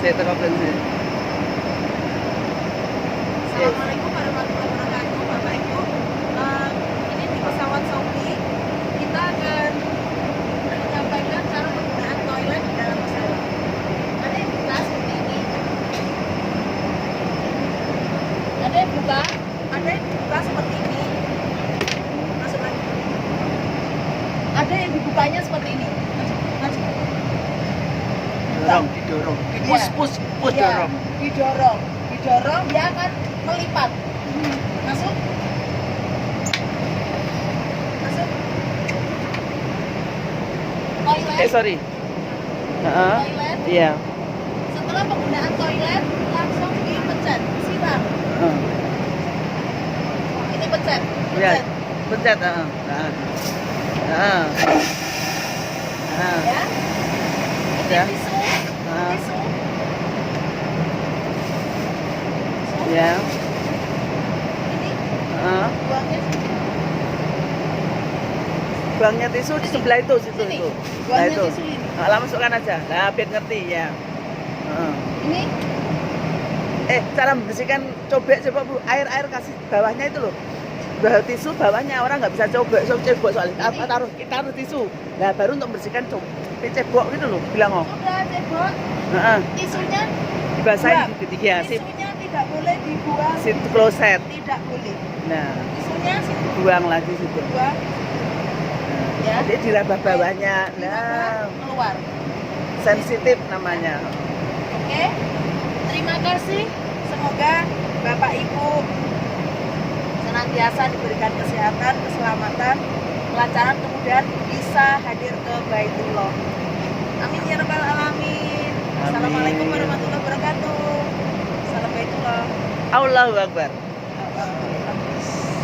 Saya teko bensin. Assalamualaikum warahmatullahi wabarakatuh, Bapak Ibu. Ini di pesawat Saudi kita akan menyampaikan cara penggunaan toilet di dalam pesawat. Ada yang buka seperti ini. Ada yang buka seperti ini. Masuk lagi. Ada yang dibukanya seperti ini. Masuk. Didorong. Iya. Push, Iya, dorong. didorong dia akan melipat. Masuk. Toilet. Sorry. Toilet. Iya. Setelah penggunaan toilet langsung dipencet, siram. Ini pencet. Iya. Pencet. Ya. Ini Ya. tisu. Tisu. Ya. Ini buangnya Buangnya tisu di sebelah itu, situ sini. itu. Buangnya tisu ini. Lah masukkan aja. Nah, biar ngerti ya. Ini Cara membersihkan cobek coba Bu, air kasih bawahnya itu loh. Bawah tisu bawahnya orang nggak bisa cobek soalnya. Taruh tisu. Nah, baru untuk membersihkan cebok gitu loh, bilang sudah cebok. Tisunya dibasahin buang. gitu ya. Tisunya tidak boleh dibuang. Situ kloset. Tidak boleh. Nah, Tisunya sini buang lagi situ. buang. Ya. Jadi diraba bawahnya. Diraba, keluar. Sensitif namanya. Oke. Terima kasih. Semoga Bapak Ibu senantiasa diberikan kesehatan, keselamatan, kelancaran, kemudian bisa hadir ke Baitullah. Amin ya rabbal alamin. Assalamualaikum warahmatullahi wabarakatuh. Salam Baitullah. Allahu Akbar.